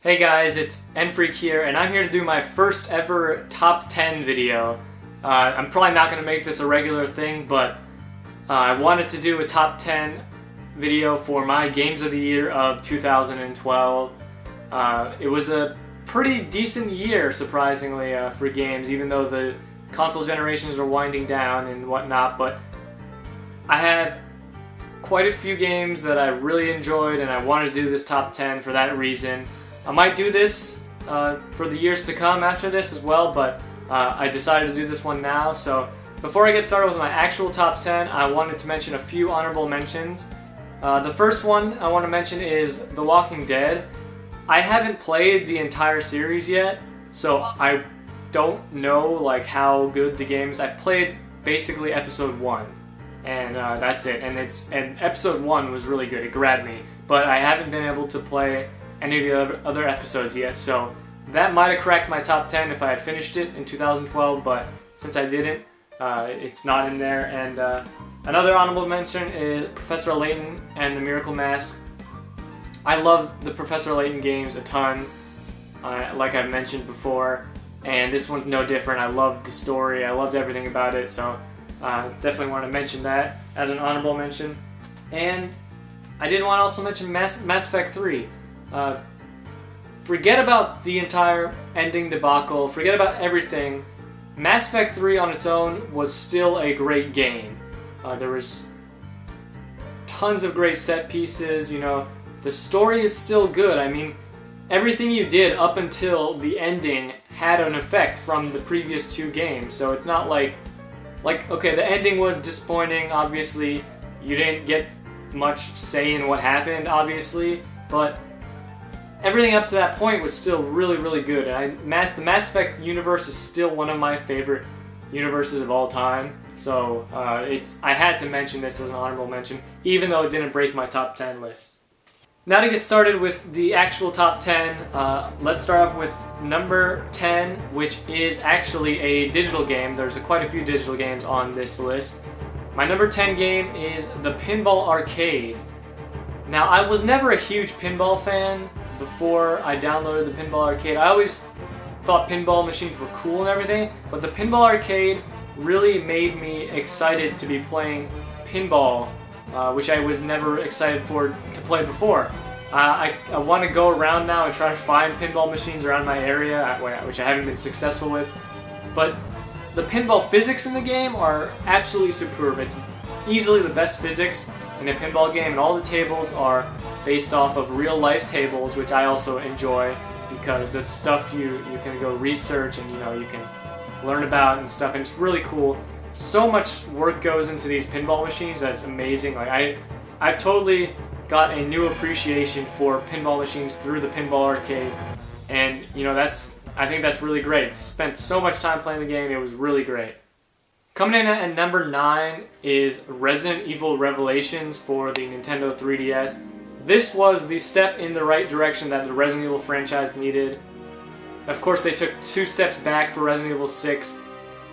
Hey guys, it's NFreak here, and I'm here to do my first ever top 10 video. I'm probably not going to make this a regular thing, but I wanted to do a top 10 video for my Games of the Year of 2012. It was a pretty decent year, surprisingly, for games, even though the console generations are winding down and whatnot, but I had quite a few games that I really enjoyed, and I wanted to do this top 10 for that reason. I might do this for the years to come after this as well, but I decided to do this one now. So before I get started with my actual top 10, I wanted to mention a few honorable mentions. The first one I want to mention is The Walking Dead. I haven't played the entire series yet, so I don't know like how good the game is. I played basically episode 1, and that's it. And episode 1 was really good. It grabbed me, but I haven't been able to play any of the other episodes yet, so that might have cracked my top 10 if I had finished it in 2012, but since I didn't, it's not in there. And another honorable mention is Professor Layton and the Miracle Mask. I love the Professor Layton games a ton, like I've mentioned before, and this one's no different. I loved the story, I loved everything about it, so definitely want to mention that as an honorable mention. And I did want to also mention Mass Effect 3. Forget about the entire ending debacle, forget about everything. Mass Effect 3 on its own was still a great game. There was tons of great set pieces, you know, the story is still good. I mean, everything you did up until the ending had an effect from the previous two games, so it's not like, okay, the ending was disappointing, obviously, you didn't get much say in what happened, obviously, but everything up to that point was still really, really good, and the Mass Effect universe is still one of my favorite universes of all time, so I had to mention this as an honorable mention, even though it didn't break my top 10 list. Now to get started with the actual top 10, let's start off with number 10, which is actually a digital game. There's quite a few digital games on this list. My number 10 game is the Pinball Arcade. Now, I was never a huge pinball fan before I downloaded the Pinball Arcade. I always thought pinball machines were cool and everything, but the Pinball Arcade really made me excited to be playing pinball, which I was never excited to play before. I want to go around now and try to find pinball machines around my area, which I haven't been successful with, but the pinball physics in the game are absolutely superb. It's easily the best physics in a pinball game, and all the tables are based off of real-life tables, which I also enjoy because that's stuff you can go research and you can learn about and stuff, and it's really cool. So much work goes into these pinball machines that it's amazing. Like I've totally got a new appreciation for pinball machines through the Pinball Arcade, and I think that's really great. Spent so much time playing the game, it was really great. Coming in at number 9 is Resident Evil Revelations for the Nintendo 3DS. This was the step in the right direction that the Resident Evil franchise needed. Of course, they took 2 steps back for Resident Evil 6,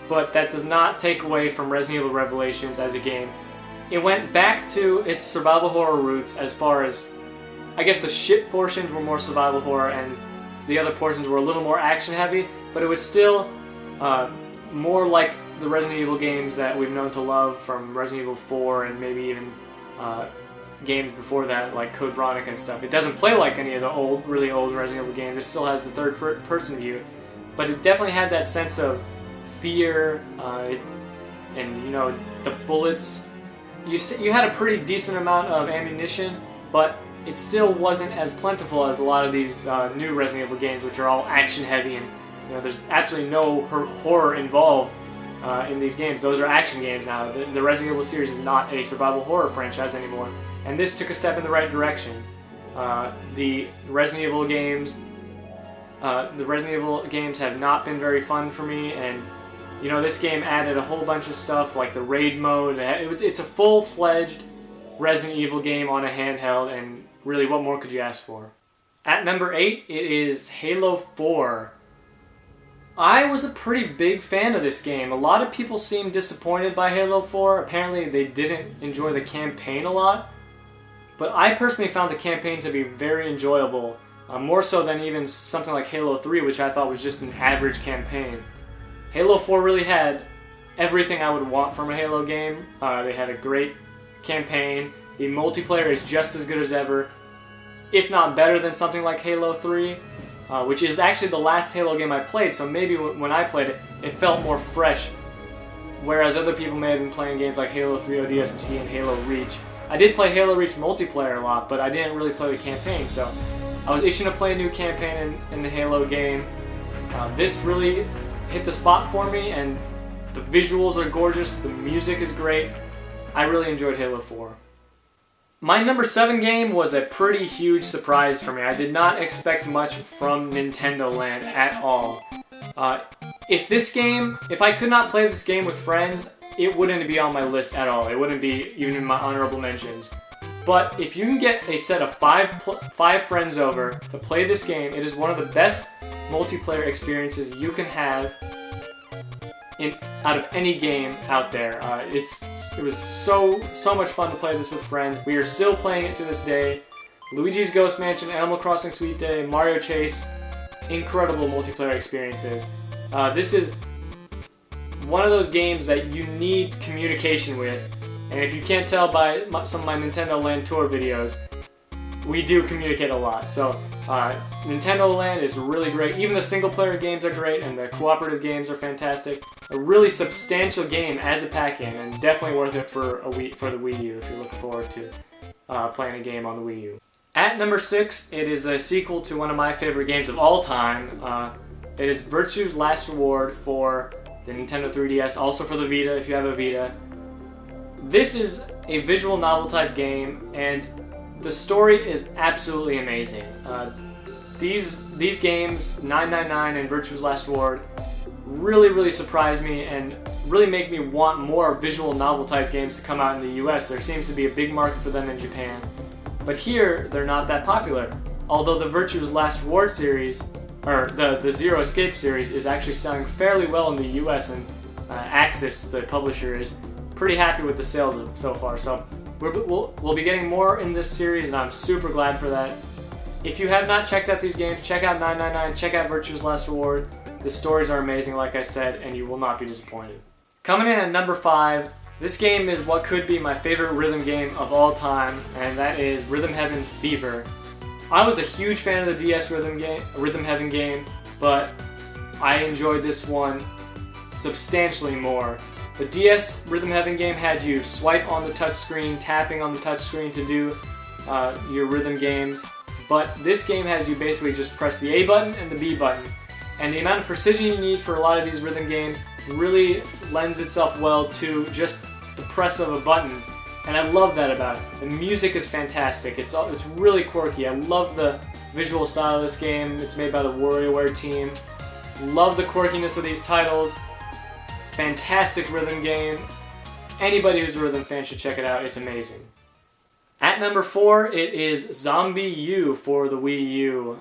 but that does not take away from Resident Evil Revelations as a game. It went back to its survival horror roots as far as, I guess the ship portions were more survival horror and the other portions were a little more action heavy, but it was still more like the Resident Evil games that we've known to love from Resident Evil 4 and maybe even games before that like Code Veronica and stuff. It doesn't play like any of the really old Resident Evil games. It still has the third-person view, but it definitely had that sense of fear and the bullets. You had a pretty decent amount of ammunition, but it still wasn't as plentiful as a lot of these new Resident Evil games, which are all action heavy and there's absolutely no horror involved in these games. Those are action games now. The Resident Evil series is not a survival horror franchise anymore, and this took a step in the right direction. The Resident Evil games have not been very fun for me, and this game added a whole bunch of stuff like the raid mode. It's a full-fledged Resident Evil game on a handheld, and really, what more could you ask for? At number 8, it is Halo 4. I was a pretty big fan of this game. A lot of people seemed disappointed by Halo 4. Apparently they didn't enjoy the campaign a lot. But I personally found the campaign to be very enjoyable. more so than even something like Halo 3, which I thought was just an average campaign. Halo 4 really had everything I would want from a Halo game. They had a great campaign. The multiplayer is just as good as ever, if not better than something like Halo 3, which is actually the last Halo game I played, so maybe when I played it, it felt more fresh, whereas other people may have been playing games like Halo 3 ODST and Halo Reach. I did play Halo Reach multiplayer a lot, but I didn't really play the campaign, so I was itching to play a new campaign in the Halo game. This really hit the spot for me, and the visuals are gorgeous, the music is great. I really enjoyed Halo 4. My number 7 game was a pretty huge surprise for me. I did not expect much from Nintendo Land at all. If I could not play this game with friends, it wouldn't be on my list at all. It wouldn't be even in my honorable mentions. But if you can get a set of five friends over to play this game, it is one of the best multiplayer experiences you can have out of any game out there. It was so much fun to play this with friends. We are still playing it to this day. Luigi's Ghost Mansion, Animal Crossing Sweet Day, Mario Chase, incredible multiplayer experiences. This is one of those games that you need communication with, and if you can't tell by some of my Nintendo Land Tour videos, we do communicate a lot. So Nintendo Land is really great. Even the single player games are great, and the cooperative games are fantastic. A really substantial game as a pack-in, and definitely worth it for the Wii U if you're looking forward to playing a game on the Wii U. At number 6, it is a sequel to one of my favorite games of all time. It is Virtue's Last Reward for the Nintendo 3DS, also for the Vita if you have a Vita. This is a visual novel type game, and the story is absolutely amazing. These games, 999 and Virtue's Last Reward, really surprised me and really make me want more visual novel type games to come out in the US. There seems to be a big market for them in Japan. But here, they're not that popular. Although the Virtue's Last Reward series, or the Zero Escape series, is actually selling fairly well in the US, and Axis, the publisher, is pretty happy with the sales so far. So we'll be getting more in this series, and I'm super glad for that. If you have not checked out these games, check out 999, check out Virtue's Last Reward. The stories are amazing, like I said, and you will not be disappointed. Coming in at number 5, this game is what could be my favorite rhythm game of all time, and that is Rhythm Heaven Fever. I was a huge fan of the DS Rhythm Heaven game, but I enjoyed this one substantially more. The DS Rhythm Heaven game had you swipe on the touchscreen, tapping on the touchscreen to do your rhythm games, but this game has you basically just press the A button and the B button. And the amount of precision you need for a lot of these rhythm games really lends itself well to just the press of a button. And I love that about it. The music is fantastic. It's really quirky. I love the visual style of this game. It's made by the WarioWare team. Love the quirkiness of these titles. Fantastic rhythm game. Anybody who's a rhythm fan should check it out. It's amazing. At number 4, it is ZombiU for the Wii U.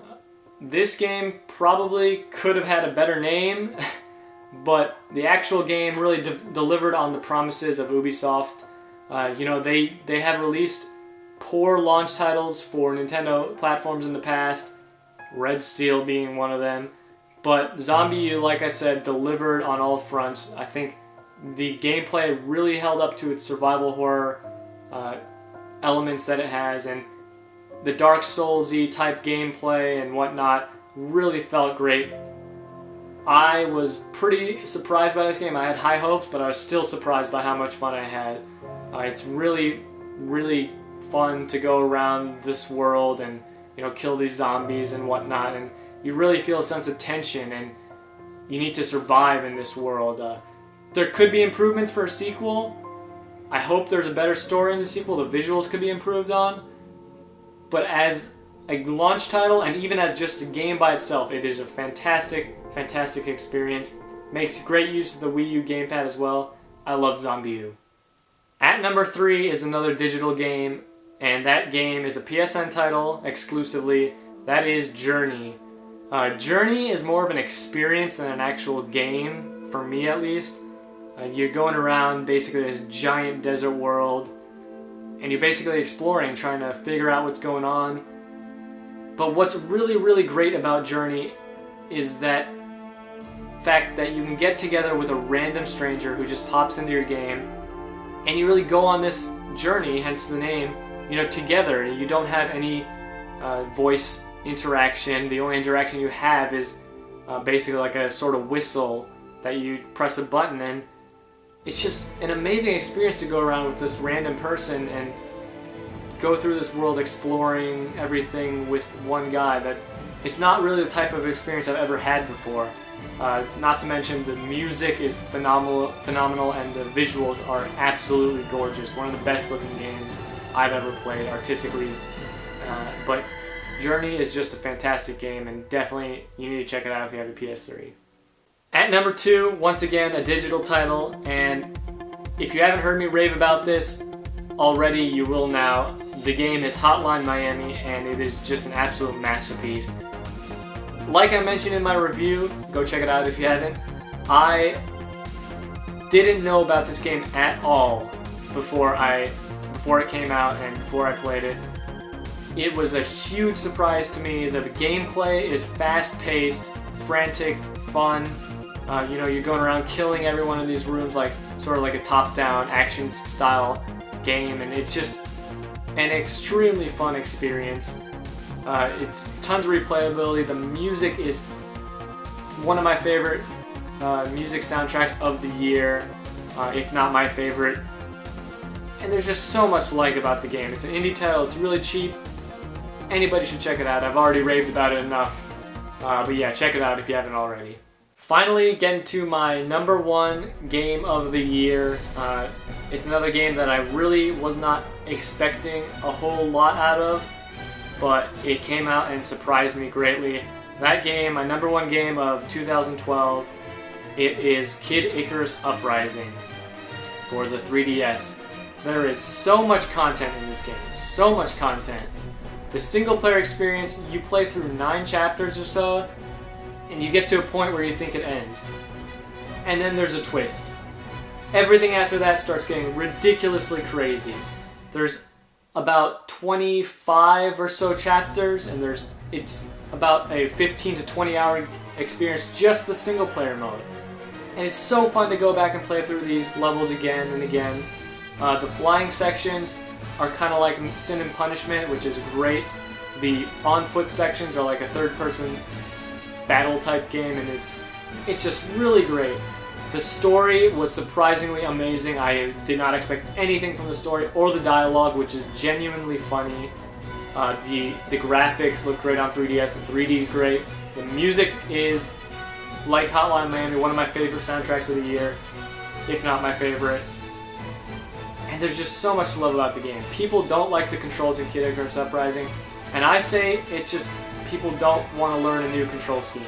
This game probably could have had a better name, but the actual game really delivered on the promises of Ubisoft. They have released poor launch titles for Nintendo platforms in the past, Red Steel being one of them, but ZombiU, like I said, delivered on all fronts. I think the gameplay really held up to its survival horror elements that it has, and the Dark Souls-y type gameplay and whatnot really felt great. I was pretty surprised by this game. I had high hopes, but I was still surprised by how much fun I had. It's really fun to go around this world and kill these zombies and whatnot, and you really feel a sense of tension, and you need to survive in this world. There could be improvements for a sequel. I hope there's a better story in the sequel. The visuals could be improved on. But as a launch title, and even as just a game by itself, it is a fantastic experience. Makes great use of the Wii U gamepad as well. I love ZombiU. At number 3 is another digital game, and that game is a PSN title exclusively. That is Journey. Journey is more of an experience than an actual game, for me at least. You're going around basically this giant desert world, and you're basically exploring, trying to figure out what's going on. But what's really, really great about Journey is that fact that you can get together with a random stranger who just pops into your game, and you really go on this journey, hence the name, together. You don't have any voice interaction. The only interaction you have is basically like a sort of whistle that you press a button, and it's just an amazing experience to go around with this random person and go through this world exploring everything with one guy. That it's not really the type of experience I've ever had before. Not to mention the music is phenomenal, and the visuals are absolutely gorgeous. One of the best looking games I've ever played artistically. But Journey is just a fantastic game, and definitely you need to check it out if you have a PS3. At number 2, once again, a digital title, and if you haven't heard me rave about this already, you will now. The game is Hotline Miami, and it is just an absolute masterpiece. Like I mentioned in my review, go check it out if you haven't, I didn't know about this game at all before it came out and before I played it. It was a huge surprise to me. The gameplay is fast-paced, frantic, fun. You're going around killing every one of these rooms like sort of like a top-down action-style game, and it's just an extremely fun experience. It's tons of replayability. The music is one of my favorite music soundtracks of the year, if not my favorite. And there's just so much to like about the game. It's an indie title. It's really cheap. Anybody should check it out. I've already raved about it enough. But yeah, check it out if you haven't already. Finally, getting to my number 1 game of the year. It's another game that I really was not expecting a whole lot out of, but it came out and surprised me greatly. That game, my number 1 game of 2012, it is Kid Icarus Uprising for the 3DS. There is so much content in this game, so much content. The single player experience, you play through 9 chapters or so, and you get to a point where you think it ends. And then there's a twist. Everything after that starts getting ridiculously crazy. There's about 25 or so chapters, and it's about a 15 to 20 hour experience, just the single player mode. And it's so fun to go back and play through these levels again and again. The flying sections are kind of like Sin and Punishment, which is great. The on-foot sections are like a third-person battle type game, and it's just really great. The story was surprisingly amazing. I did not expect anything from the story or the dialogue, which is genuinely funny. The graphics look great on 3DS. The 3D is great. The music is, like Hotline Miami, one of my favorite soundtracks of the year, if not my favorite. And there's just so much to love about the game. People don't like the controls in Kid Icarus Uprising, and I say it's just people don't want to learn a new control scheme.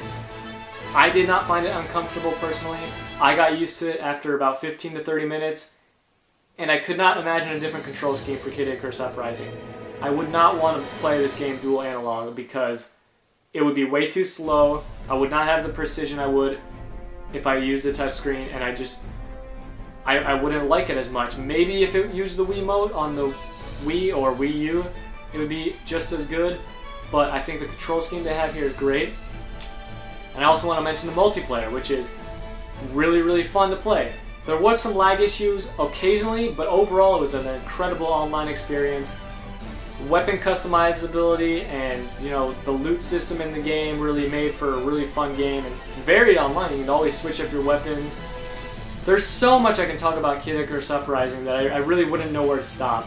I did not find it uncomfortable personally. I got used to it after about 15 to 30 minutes, and I could not imagine a different control scheme for Kid Icarus Uprising. I would not want to play this game dual analog because it would be way too slow. I would not have the precision I would if I used the touchscreen, and I wouldn't like it as much. Maybe if it used the Wiimote on the Wii or Wii U, it would be just as good, but I think the control scheme they have here is great. And I also want to mention the multiplayer, which is really, really fun to play. There was some lag issues occasionally, but overall it was an incredible online experience. Weapon customizability and the loot system in the game really made for a really fun game, and varied online. You can always switch up your weapons. There's so much I can talk about Kid Icarus Uprising that I really wouldn't know where to stop.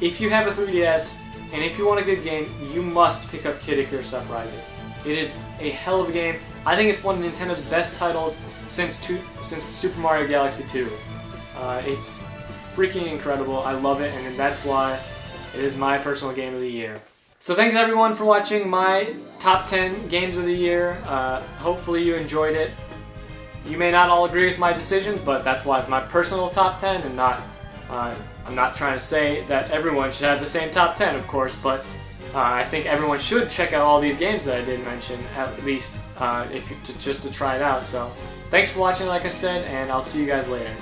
If you have a 3DS and if you want a good game, you must pick up Kid Icarus Uprising. It is a hell of a game. I think it's one of Nintendo's best titles since Super Mario Galaxy 2. It's freaking incredible. I love it, and that's why it is my personal game of the year. So thanks everyone for watching my top 10 games of the year. Hopefully you enjoyed it. You may not all agree with my decisions, but that's why it's my personal top 10, and I'm not trying to say that everyone should have the same top 10, of course, but I think everyone should check out all these games that I did mention, at least just to try it out. So thanks for watching, like I said, and I'll see you guys later.